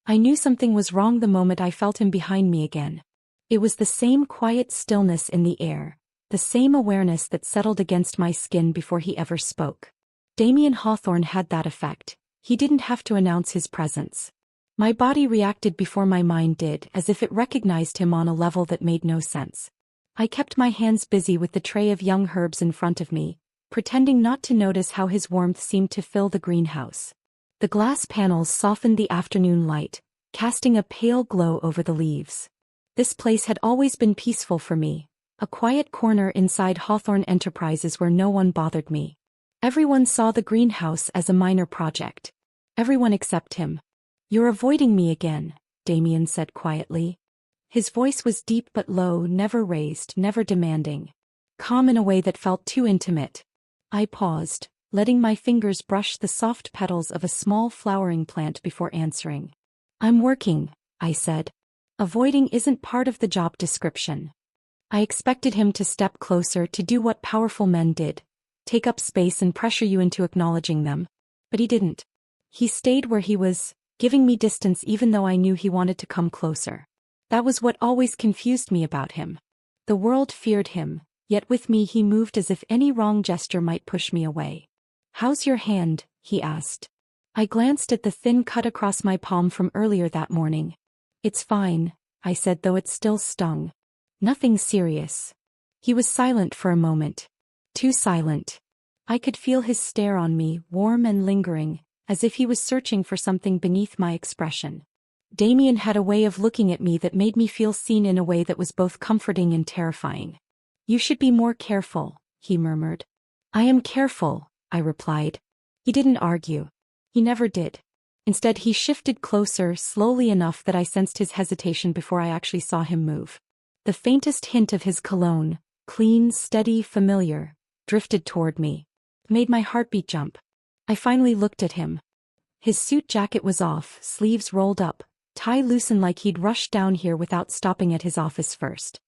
I knew something was wrong the moment I felt him behind me again. It was the same quiet stillness in the air, the same awareness that settled against my skin before he ever spoke. Damien Hawthorne had that effect. He didn't have to announce his presence. My body reacted before my mind did, as if it recognized him on a level that made no sense. I kept my hands busy with the tray of young herbs in front of me, pretending not to notice how his warmth seemed to fill the greenhouse. The glass panels softened the afternoon light, casting a pale glow over the leaves. This place had always been peaceful for me, a quiet corner inside Hawthorne Enterprises where no one bothered me. Everyone saw the greenhouse as a minor project. Everyone except him. "You're avoiding me again," Damien said quietly. His voice was deep but low, never raised, never demanding. Calm in a way that felt too intimate. I paused, letting my fingers brush the soft petals of a small flowering plant before answering. "I'm working," I said. "Avoiding isn't part of the job description." I expected him to step closer, to do what powerful men did, take up space and pressure you into acknowledging them. But he didn't. He stayed where he was, giving me distance even though I knew he wanted to come closer. That was what always confused me about him. The world feared him, yet with me he moved as if any wrong gesture might push me away. "How's your hand?" he asked. I glanced at the thin cut across my palm from earlier that morning. "It's fine," I said, though it still stung. "Nothing serious." He was silent for a moment. Too silent. I could feel his stare on me, warm and lingering, as if he was searching for something beneath my expression. Damien had a way of looking at me that made me feel seen in a way that was both comforting and terrifying. "You should be more careful," he murmured. "I am careful," I replied. He didn't argue. He never did. Instead, he shifted closer, slowly enough that I sensed his hesitation before I actually saw him move. The faintest hint of his cologne, clean, steady, familiar, drifted toward me. Made my heartbeat jump. I finally looked at him. His suit jacket was off, sleeves rolled up, tie loosened like he'd rushed down here without stopping at his office first.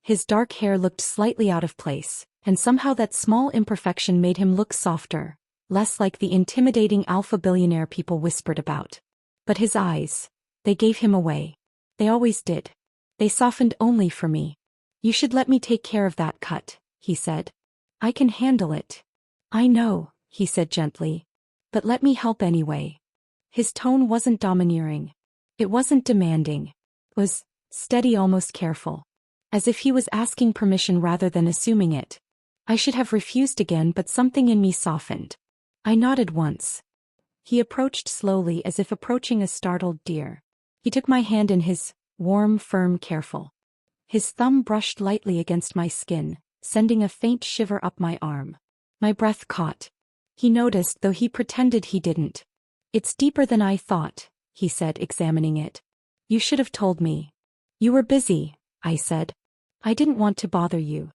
His dark hair looked slightly out of place, and somehow that small imperfection made him look softer, less like the intimidating alpha billionaire people whispered about. But his eyes, they gave him away. They always did. They softened only for me. "You should let me take care of that cut," he said. "I can handle it." "I know," he said gently. "But let me help anyway." His tone wasn't domineering. It wasn't demanding. It was steady, almost careful. As if he was asking permission rather than assuming it. I should have refused again, but something in me softened. I nodded once. He approached slowly, as if approaching a startled deer. He took my hand in his, warm, firm, careful. His thumb brushed lightly against my skin, sending a faint shiver up my arm. My breath caught. He noticed, though he pretended he didn't. "It's deeper than I thought," he said, examining it. "You should have told me." "You were busy," I said. "I didn't want to bother you."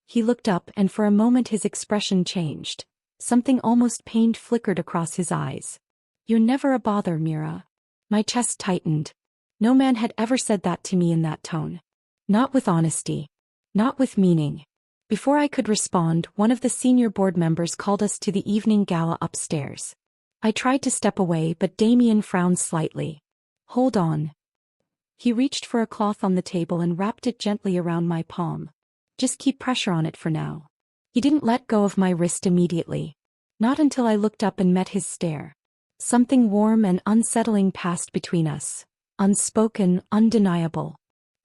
He looked up, and for a moment his expression changed. Something almost pained flickered across his eyes. "You're never a bother, Mira." My chest tightened. No man had ever said that to me in that tone. Not with honesty. Not with meaning. Before I could respond, one of the senior board members called us to the evening gala upstairs. I tried to step away, but Damien frowned slightly. "Hold on." He reached for a cloth on the table and wrapped it gently around my palm. "Just keep pressure on it for now." He didn't let go of my wrist immediately. Not until I looked up and met his stare. Something warm and unsettling passed between us. Unspoken, undeniable.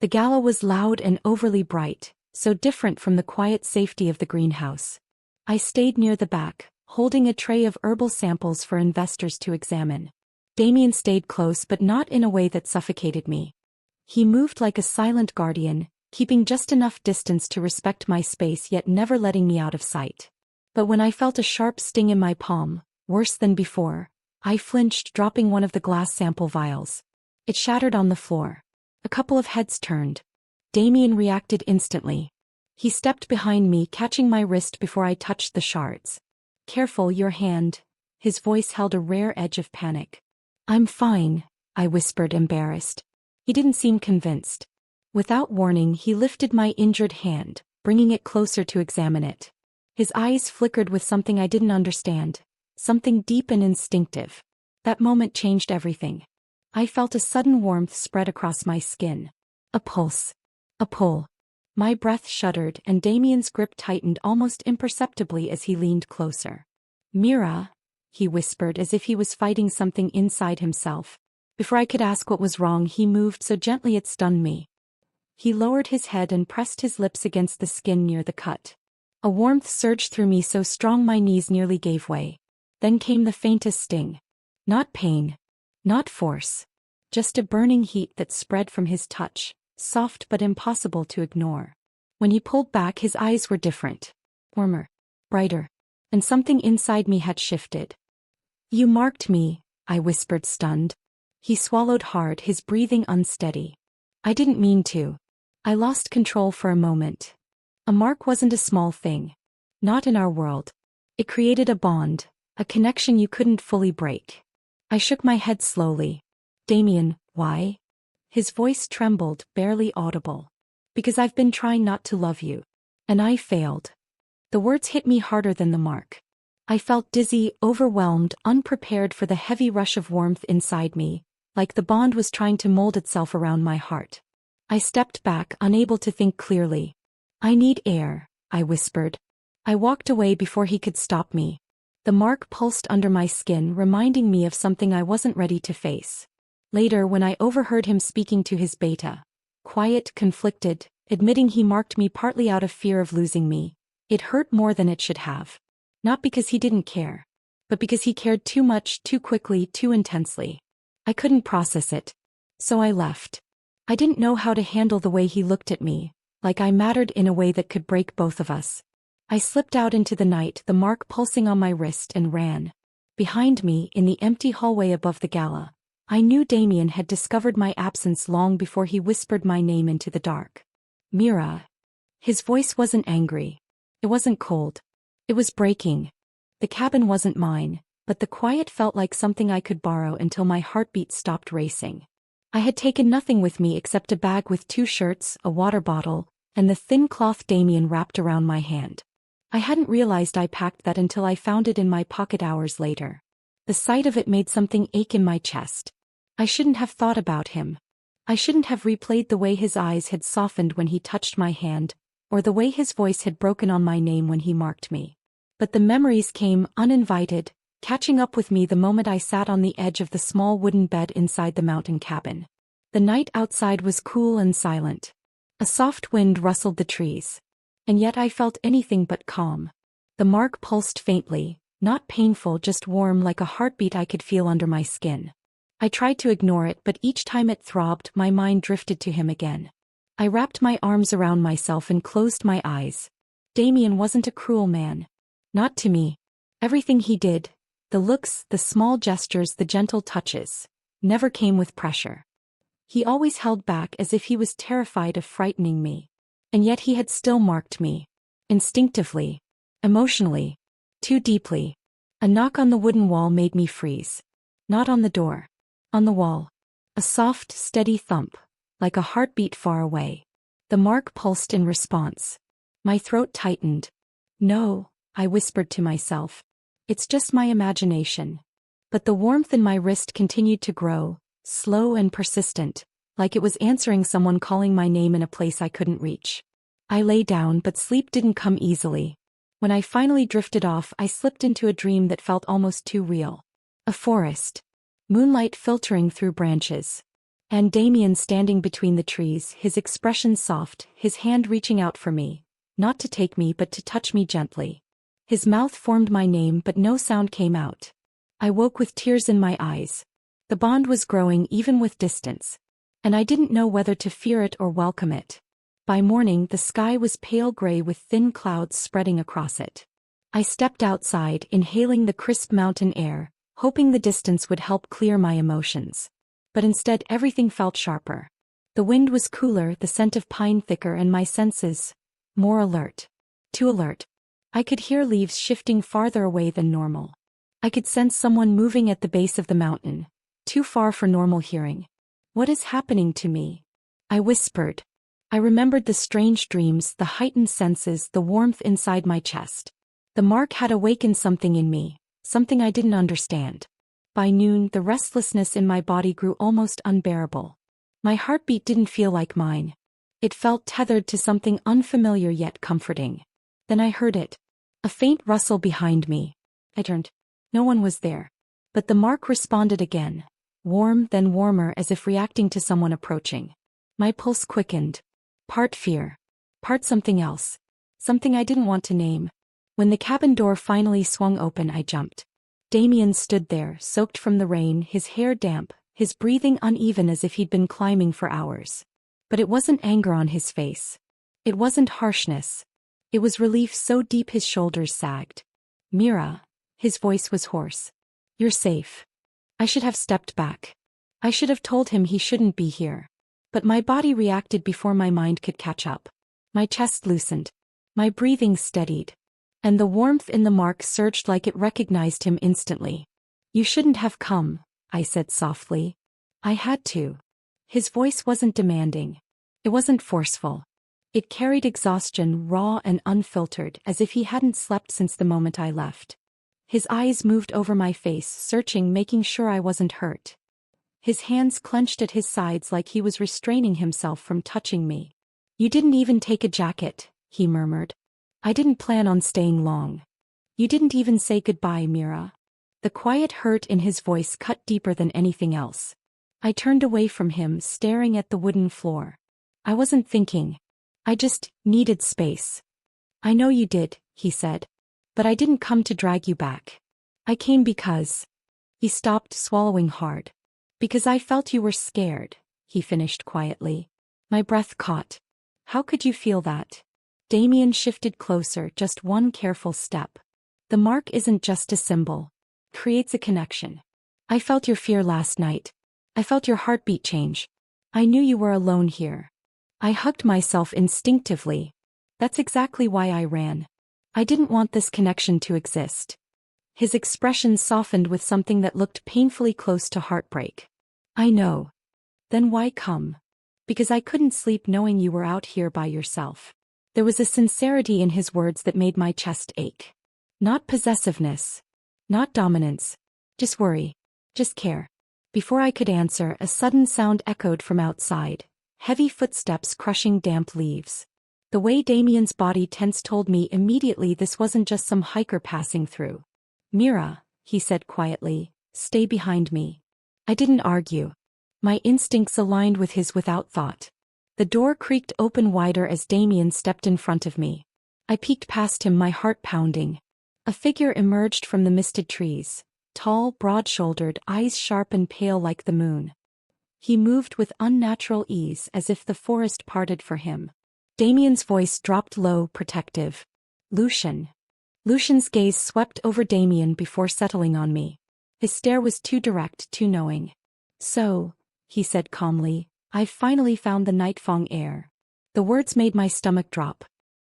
The gala was loud and overly bright, so different from the quiet safety of the greenhouse. I stayed near the back, holding a tray of herbal samples for investors to examine. Damien stayed close, but not in a way that suffocated me. He moved like a silent guardian, keeping just enough distance to respect my space yet never letting me out of sight. But when I felt a sharp sting in my palm, worse than before, I flinched, dropping one of the glass sample vials. It shattered on the floor. A couple of heads turned. Damien reacted instantly. He stepped behind me, catching my wrist before I touched the shards. "Careful, your hand." His voice held a rare edge of panic. "I'm fine," I whispered, embarrassed. He didn't seem convinced. Without warning, he lifted my injured hand, bringing it closer to examine it. His eyes flickered with something I didn't understand, something deep and instinctive. That moment changed everything. I felt a sudden warmth spread across my skin. A pulse. A pull. My breath shuddered and Damien's grip tightened almost imperceptibly as he leaned closer. Mira, he whispered as if he was fighting something inside himself. Before I could ask what was wrong, he moved so gently it stunned me. He lowered his head and pressed his lips against the skin near the cut. A warmth surged through me so strong my knees nearly gave way. Then came the faintest sting. Not pain. Not force. Just a burning heat that spread from his touch, soft but impossible to ignore. When he pulled back, his eyes were different. Warmer. Brighter. And something inside me had shifted. You marked me, I whispered, stunned. He swallowed hard, his breathing unsteady. I didn't mean to. I lost control for a moment. A mark wasn't a small thing. Not in our world. It created a bond, a connection you couldn't fully break. I shook my head slowly. Damien, why? His voice trembled, barely audible. Because I've been trying not to love you. And I failed. The words hit me harder than the mark. I felt dizzy, overwhelmed, unprepared for the heavy rush of warmth inside me, like the bond was trying to mold itself around my heart. I stepped back, unable to think clearly. I need air, I whispered. I walked away before he could stop me. The mark pulsed under my skin, reminding me of something I wasn't ready to face. Later, when I overheard him speaking to his beta, quiet, conflicted, admitting he marked me partly out of fear of losing me, it hurt more than it should have. Not because he didn't care, but because he cared too much, too quickly, too intensely. I couldn't process it. So I left. I didn't know how to handle the way he looked at me, like I mattered in a way that could break both of us. I slipped out into the night, the mark pulsing on my wrist, and ran. Behind me, in the empty hallway above the gala, I knew Damien had discovered my absence long before he whispered my name into the dark. Mira. His voice wasn't angry. It wasn't cold. It was breaking. The cabin wasn't mine, but the quiet felt like something I could borrow until my heartbeat stopped racing. I had taken nothing with me except a bag with 2 shirts, a water bottle, and the thin cloth Damien wrapped around my hand. I hadn't realized I packed that until I found it in my pocket hours later. The sight of it made something ache in my chest. I shouldn't have thought about him. I shouldn't have replayed the way his eyes had softened when he touched my hand, or the way his voice had broken on my name when he marked me. But the memories came uninvited, catching up with me the moment I sat on the edge of the small wooden bed inside the mountain cabin. The night outside was cool and silent. A soft wind rustled the trees. And yet I felt anything but calm. The mark pulsed faintly, not painful, just warm, like a heartbeat I could feel under my skin. I tried to ignore it, but each time it throbbed, my mind drifted to him again. I wrapped my arms around myself and closed my eyes. Damien wasn't a cruel man. Not to me. Everything he did, the looks, the small gestures, the gentle touches, never came with pressure. He always held back as if he was terrified of frightening me. And yet he had still marked me. Instinctively. Emotionally. Too deeply. A knock on the wooden wall made me freeze. Not on the door. On the wall. A soft, steady thump, like a heartbeat far away. The mark pulsed in response. My throat tightened. No, I whispered to myself. It's just my imagination. But the warmth in my wrist continued to grow, slow and persistent, like it was answering someone calling my name in a place I couldn't reach. I lay down, but sleep didn't come easily. When I finally drifted off, I slipped into a dream that felt almost too real. A forest. Moonlight filtering through branches. And Damien standing between the trees, his expression soft, his hand reaching out for me, not to take me but to touch me gently. His mouth formed my name, but no sound came out. I woke with tears in my eyes. The bond was growing even with distance. And I didn't know whether to fear it or welcome it. By morning, the sky was pale gray with thin clouds spreading across it. I stepped outside, inhaling the crisp mountain air, hoping the distance would help clear my emotions. But instead everything felt sharper. The wind was cooler, the scent of pine thicker, and my senses more alert. Too alert. I could hear leaves shifting farther away than normal. I could sense someone moving at the base of the mountain, too far for normal hearing. What is happening to me? I whispered. I remembered the strange dreams, the heightened senses, the warmth inside my chest. The mark had awakened something in me, something I didn't understand. By noon, the restlessness in my body grew almost unbearable. My heartbeat didn't feel like mine. It felt tethered to something unfamiliar yet comforting. Then I heard it. A faint rustle behind me. I turned. No one was there. But the mark responded again. Warm, then warmer, as if reacting to someone approaching. My pulse quickened. Part fear. Part something else. Something I didn't want to name. When the cabin door finally swung open, I jumped. Damien stood there, soaked from the rain, his hair damp, his breathing uneven as if he'd been climbing for hours. But it wasn't anger on his face. It wasn't harshness. It was relief so deep his shoulders sagged. Mira. His voice was hoarse. You're safe. I should have stepped back. I should have told him he shouldn't be here. But my body reacted before my mind could catch up. My chest loosened. My breathing steadied. And the warmth in the mark surged like it recognized him instantly. You shouldn't have come, I said softly. I had to. His voice wasn't demanding. It wasn't forceful. It carried exhaustion, raw and unfiltered, as if he hadn't slept since the moment I left. His eyes moved over my face, searching, making sure I wasn't hurt. His hands clenched at his sides like he was restraining himself from touching me. You didn't even take a jacket, he murmured. I didn't plan on staying long. You didn't even say goodbye, Mira. The quiet hurt in his voice cut deeper than anything else. I turned away from him, staring at the wooden floor. I wasn't thinking. I just needed space. I know you did, he said. But I didn't come to drag you back. I came because... He stopped, swallowing hard. Because I felt you were scared, he finished quietly. My breath caught. How could you feel that? Damien shifted closer, just one careful step. The mark isn't just a symbol. It creates a connection. I felt your fear last night. I felt your heartbeat change. I knew you were alone here. I hugged myself instinctively. That's exactly why I ran. I didn't want this connection to exist. His expression softened with something that looked painfully close to heartbreak. I know. Then why come? Because I couldn't sleep knowing you were out here by yourself. There was a sincerity in his words that made my chest ache. Not possessiveness. Not dominance. Just worry. Just care. Before I could answer, a sudden sound echoed from outside. Heavy footsteps crushing damp leaves. The way Damien's body tensed told me immediately this wasn't just some hiker passing through. Mira, he said quietly, stay behind me. I didn't argue. My instincts aligned with his without thought. The door creaked open wider as Damien stepped in front of me. I peeked past him, my heart pounding. A figure emerged from the misted trees. Tall, broad-shouldered, eyes sharp and pale like the moon. He moved with unnatural ease as if the forest parted for him. Damien's voice dropped low, protective. Lucian. Lucian's gaze swept over Damien before settling on me. His stare was too direct, too knowing. So, he said calmly, I've finally found the Nightfang heir. The words made my stomach drop.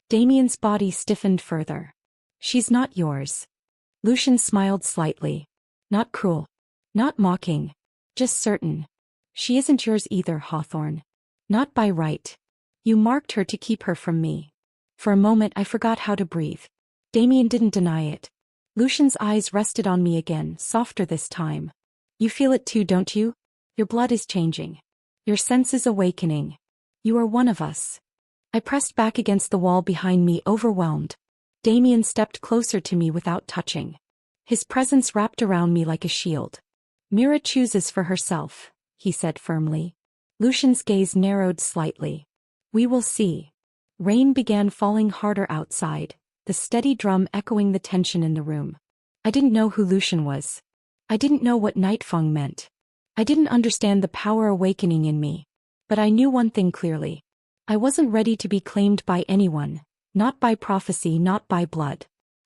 Damien's body stiffened further. She's not yours. Lucian smiled slightly. Not cruel. Not mocking. Just certain. She isn't yours either, Hawthorne. Not by right. You marked her to keep her from me. For a moment I forgot how to breathe. Damien didn't deny it. Lucian's eyes rested on me again, softer this time. You feel it too, don't you? Your blood is changing. Your senses awakening. You are one of us. I pressed back against the wall behind me, overwhelmed. Damien stepped closer to me without touching. His presence wrapped around me like a shield. Mira chooses for herself, he said firmly. Lucian's gaze narrowed slightly. We will see. Rain began falling harder outside, the steady drum echoing the tension in the room. I didn't know who Lucian was. I didn't know what Nightfang meant. I didn't understand the power awakening in me. But I knew one thing clearly. I wasn't ready to be claimed by anyone, not by prophecy, not by blood.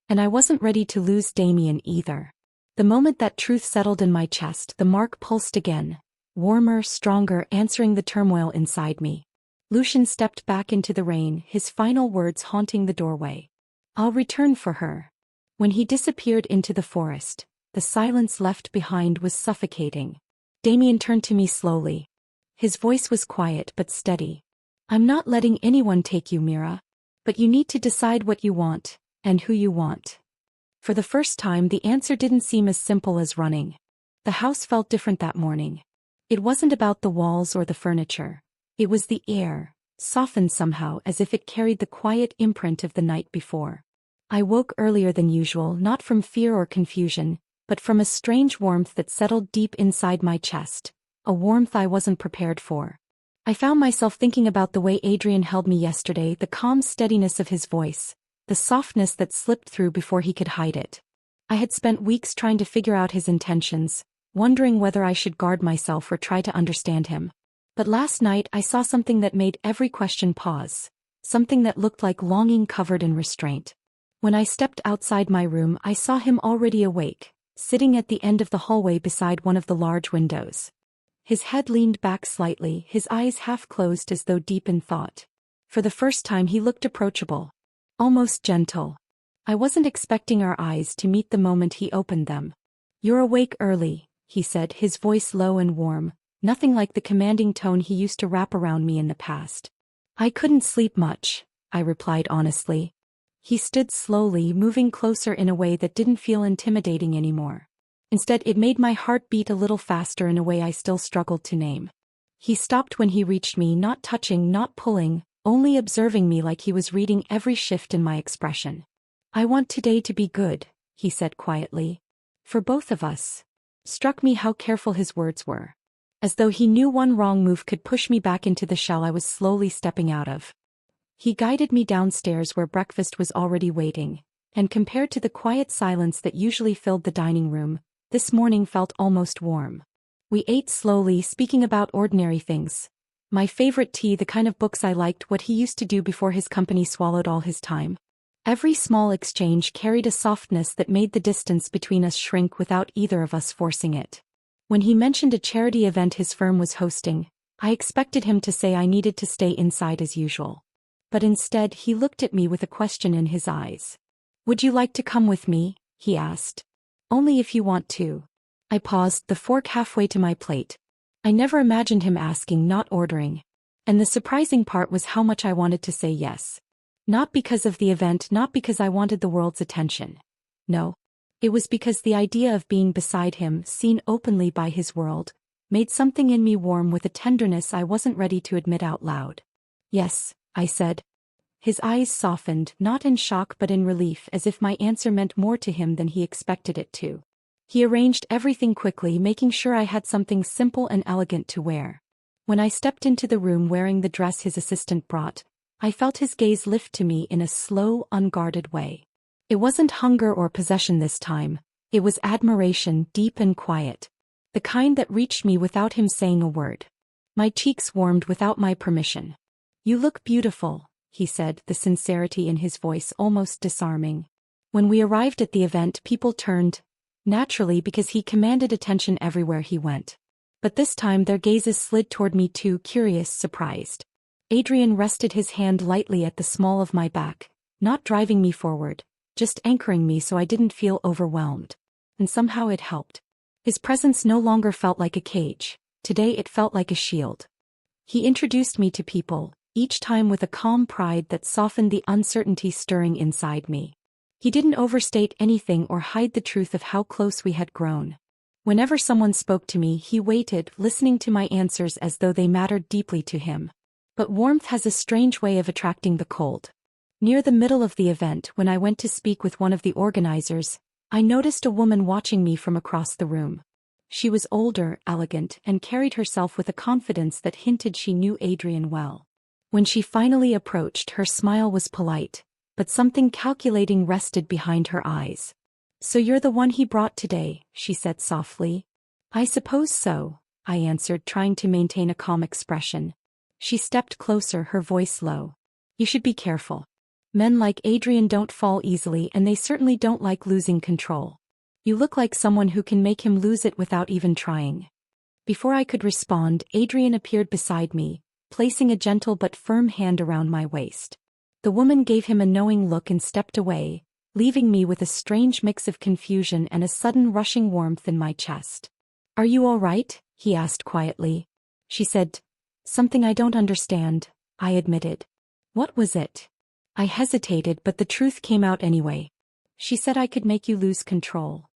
And I wasn't ready to lose Damien either. The moment that truth settled in my chest, the mark pulsed again, warmer, stronger, answering the turmoil inside me. Lucian stepped back into the rain, his final words haunting the doorway. I'll return for her. When he disappeared into the forest, the silence left behind was suffocating. Damien turned to me slowly. His voice was quiet but steady. I'm not letting anyone take you, Mira. But you need to decide what you want, and who you want. For the first time, the answer didn't seem as simple as running. The house felt different that morning. It wasn't about the walls or the furniture. It was the air, softened somehow as if it carried the quiet imprint of the night before. I woke earlier than usual, not from fear or confusion, but from a strange warmth that settled deep inside my chest, a warmth I wasn't prepared for. I found myself thinking about the way Adrian held me yesterday, the calm steadiness of his voice, the softness that slipped through before he could hide it. I had spent weeks trying to figure out his intentions, wondering whether I should guard myself or try to understand him. But last night I saw something that made every question pause, something that looked like longing covered in restraint. When I stepped outside my room, I saw him already awake, sitting at the end of the hallway beside one of the large windows. His head leaned back slightly, his eyes half closed as though deep in thought. For the first time he looked approachable, almost gentle. I wasn't expecting our eyes to meet the moment he opened them. "You're awake early," he said, his voice low and warm, nothing like the commanding tone he used to wrap around me in the past. "I couldn't sleep much," I replied honestly. He stood slowly, moving closer in a way that didn't feel intimidating anymore. Instead, it made my heart beat a little faster in a way I still struggled to name. He stopped when he reached me, not touching, not pulling, only observing me like he was reading every shift in my expression. "I want today to be good," he said quietly. "For both of us." Struck me how careful his words were. As though he knew one wrong move could push me back into the shell I was slowly stepping out of. He guided me downstairs where breakfast was already waiting, and compared to the quiet silence that usually filled the dining room, this morning felt almost warm. We ate slowly, speaking about ordinary things. My favorite tea, the kind of books I liked, what he used to do before his company swallowed all his time. Every small exchange carried a softness that made the distance between us shrink without either of us forcing it. When he mentioned a charity event his firm was hosting, I expected him to say I needed to stay inside as usual. But instead he looked at me with a question in his eyes. "Would you like to come with me?" he asked. "Only if you want to." I paused, the fork halfway to my plate. I never imagined him asking, not ordering. And the surprising part was how much I wanted to say yes. Not because of the event, not because I wanted the world's attention. No. It was because the idea of being beside him, seen openly by his world, made something in me warm with a tenderness I wasn't ready to admit out loud. "Yes," I said. His eyes softened, not in shock but in relief, as if my answer meant more to him than he expected it to. He arranged everything quickly, making sure I had something simple and elegant to wear. When I stepped into the room wearing the dress his assistant brought, I felt his gaze lift to me in a slow, unguarded way. It wasn't hunger or possession this time, it was admiration, deep and quiet. The kind that reached me without him saying a word. My cheeks warmed without my permission. "You look beautiful," he said, the sincerity in his voice almost disarming. When we arrived at the event, people turned, naturally because he commanded attention everywhere he went. But this time their gazes slid toward me too, curious, surprised. Adrian rested his hand lightly at the small of my back, not driving me forward, just anchoring me so I didn't feel overwhelmed. And somehow it helped. His presence no longer felt like a cage, today it felt like a shield. He introduced me to people, each time with a calm pride that softened the uncertainty stirring inside me. He didn't overstate anything or hide the truth of how close we had grown. Whenever someone spoke to me, he waited, listening to my answers as though they mattered deeply to him. But warmth has a strange way of attracting the cold. Near the middle of the event, when I went to speak with one of the organizers, I noticed a woman watching me from across the room. She was older, elegant, and carried herself with a confidence that hinted she knew Adrian well. When she finally approached, her smile was polite, but something calculating rested behind her eyes. "So you're the one he brought today," she said softly. "I suppose so," I answered, trying to maintain a calm expression. She stepped closer, her voice low. "You should be careful. Men like Adrian don't fall easily, and they certainly don't like losing control. You look like someone who can make him lose it without even trying." Before I could respond, Adrian appeared beside me, placing a gentle but firm hand around my waist. The woman gave him a knowing look and stepped away, leaving me with a strange mix of confusion and a sudden rushing warmth in my chest. "Are you all right?" he asked quietly. She said, "Something I don't understand," I admitted. "What was it?" I hesitated, but the truth came out anyway. "She said I could make you lose control."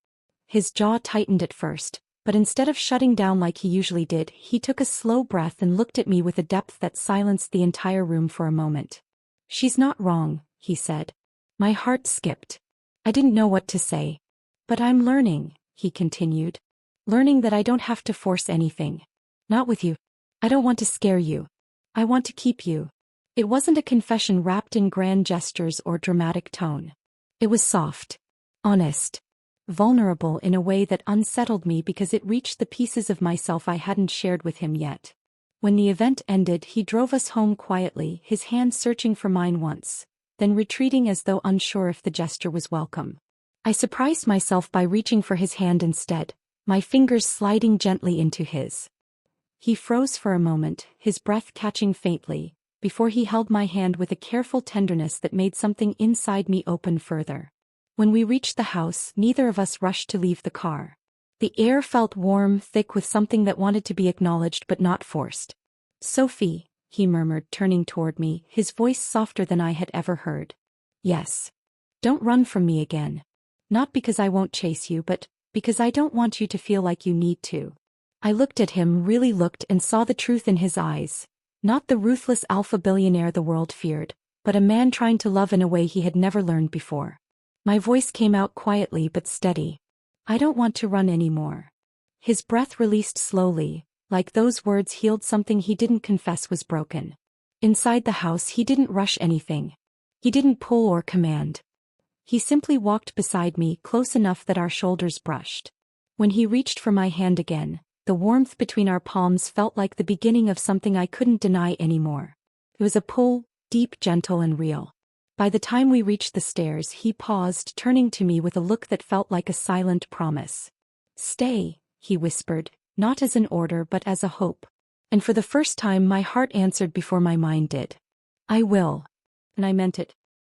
His jaw tightened at first, But instead of shutting down like he usually did, he took a slow breath and looked at me with a depth that silenced the entire room for a moment. "She's not wrong," he said. My heart skipped. I didn't know what to say. "But I'm learning," he continued. "Learning that I don't have to force anything. Not with you. I don't want to scare you. I want to keep you." It wasn't a confession wrapped in grand gestures or dramatic tone. It was soft, honest, vulnerable in a way that unsettled me because it reached the pieces of myself I hadn't shared with him yet. When the event ended, he drove us home quietly, his hand searching for mine once, then retreating as though unsure if the gesture was welcome. I surprised myself by reaching for his hand instead, my fingers sliding gently into his. He froze for a moment, his breath catching faintly, before he held my hand with a careful tenderness that made something inside me open further. When we reached the house, neither of us rushed to leave the car. The air felt warm, thick with something that wanted to be acknowledged but not forced. "Sophie," he murmured, turning toward me, his voice softer than I had ever heard. "Yes. Don't run from me again. Not because I won't chase you, but because I don't want you to feel like you need to." I looked at him, really looked, and saw the truth in his eyes. Not the ruthless alpha billionaire the world feared, but a man trying to love in a way he had never learned before. My voice came out quietly but steady. "I don't want to run anymore." His breath released slowly, like those words healed something he didn't confess was broken. Inside the house, he didn't rush anything. He didn't pull or command. He simply walked beside me, close enough that our shoulders brushed. When he reached for my hand again, the warmth between our palms felt like the beginning of something I couldn't deny anymore. It was a pull, deep, gentle, and real. By the time we reached the stairs, he paused, turning to me with a look that felt like a silent promise. "Stay," he whispered, not as an order but as a hope. And for the first time my heart answered before my mind did. "I will." And I meant it.